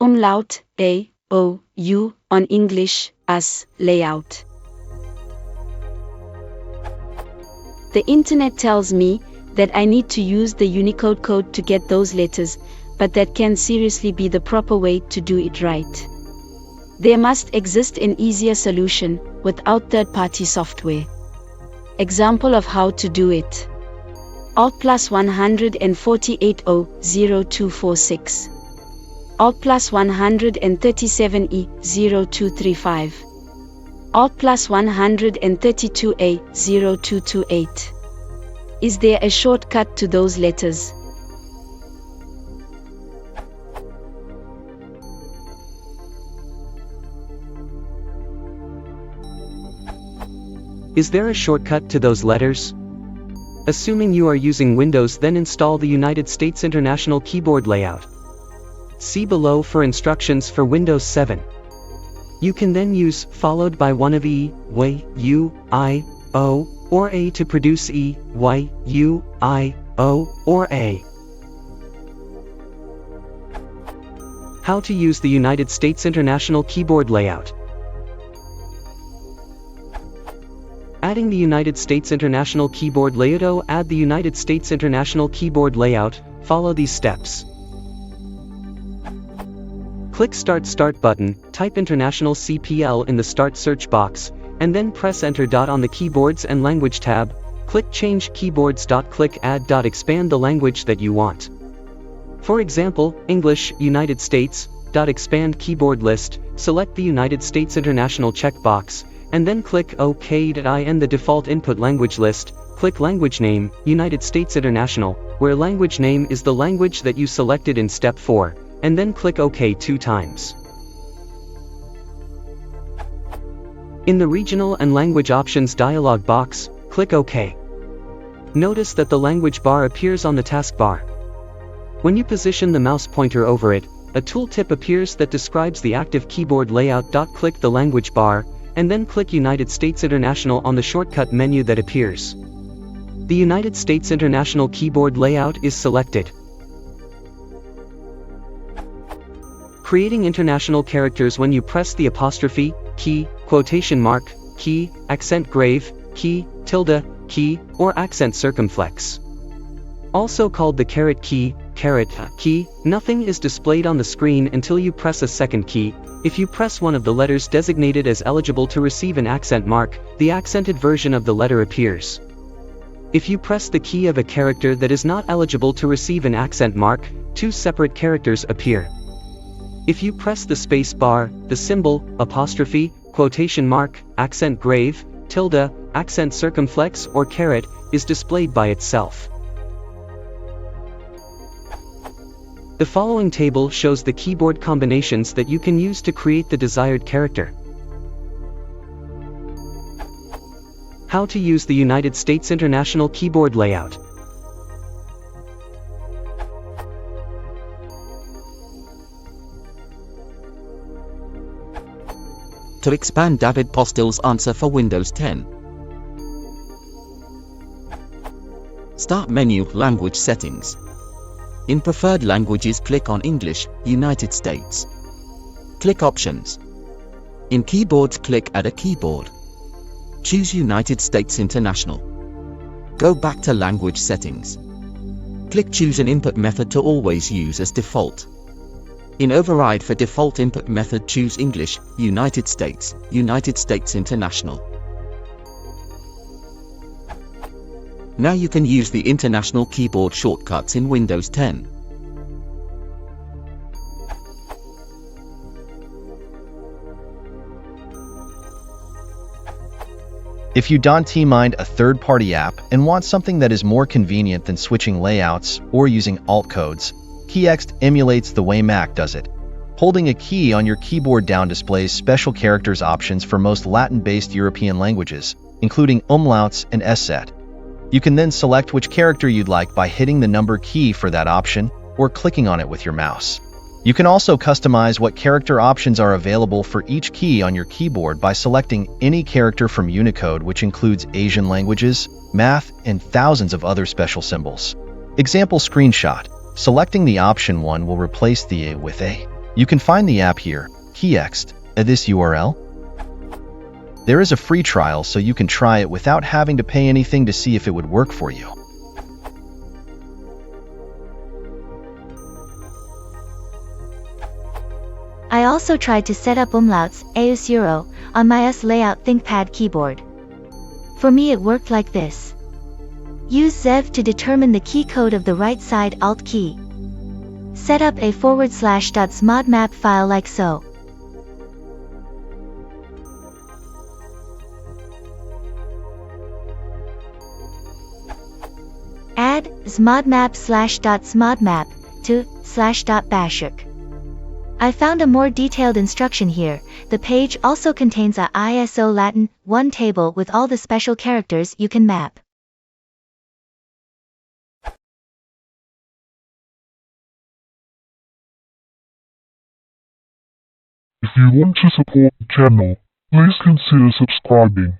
Umlaut, A, O, U, on English, as, layout. The internet tells me that I need to use the Unicode code to get those letters, but that can seriously be the proper way to do it right. There must exist an easier solution, without third-party software. Example of how to do it. Alt plus 148O0246. Alt plus 137E0235. Alt plus 132A0228. Is there a shortcut to those letters? Is there a shortcut to those letters? Assuming you are using Windows, then install the United States International Keyboard Layout. See below for instructions for Windows 7. You can then use followed by one of E, Y, U, I, O, or A to produce E, Y, U, I, O, or A. How to use the United States International Keyboard Layout. Adding the United States International Keyboard Layout. Add the United States International Keyboard Layout. Follow these steps. Click Start button, type International CPL in the Start search box, and then press Enter. On the Keyboards and Language tab, click Change Keyboards. Click Add. Expand the language that you want. For example, English, United States. Expand keyboard list, select the United States International checkbox, and then click OK. In the default input language list, click Language Name, United States International, where language name is the language that you selected in step 4, and then click OK 2 times. In the Regional and Language Options dialog box, click OK. Notice that the language bar appears on the taskbar. When you position the mouse pointer over it, a tooltip appears that describes the active keyboard layout. Click the language bar, and then click United States International on the shortcut menu that appears. The United States International Keyboard Layout is selected. Creating international characters. When you press the apostrophe, key, quotation mark, key, accent grave, key, tilde, key, or accent circumflex. Also called the caret key, nothing is displayed on the screen until you press a second key. If you press one of the letters designated as eligible to receive an accent mark, the accented version of the letter appears. If you press the key of a character that is not eligible to receive an accent mark, 2 separate characters appear. If you press the space bar, the symbol, apostrophe, quotation mark, accent grave, tilde, accent circumflex, or caret, is displayed by itself. The following table shows the keyboard combinations that you can use to create the desired character. How to use the United States International Keyboard Layout. To expand David Postel's answer for Windows 10. Start menu, Language Settings. In Preferred Languages, click on English, United States. Click Options. In Keyboards, click Add a keyboard. Choose United States International. Go back to Language Settings. Click Choose an input method to always use as default. In Override for default input method, choose English, United States International. Now you can use the international keyboard shortcuts in Windows 10. If you don't mind a third-party app and want something that is more convenient than switching layouts or using alt codes, KeyExt emulates the way Mac does it. Holding a key on your keyboard down displays special characters options for most Latin-based European languages, including umlauts and sset. You can then select which character you'd like by hitting the number key for that option or clicking on it with your mouse. You can also customize what character options are available for each key on your keyboard by selecting any character from Unicode, which includes Asian languages, math, and thousands of other special symbols. Example screenshot. Selecting the option 1 will replace the A with A. You can find the app here, keyxed, at this URL. There is a free trial so you can try it without having to pay anything to see if it would work for you. I also tried to set up Umlaut's AUS Euro on my US Layout ThinkPad keyboard. For me it worked like this. Use ZEV to determine the key code of the right side Alt key. Set up a /.smodmap file like so. Add smodmap/.smodmap to /.bashik. I found a more detailed instruction here. The page also contains a ISO Latin 1 table with all the special characters you can map. If you want to support the channel, please consider subscribing.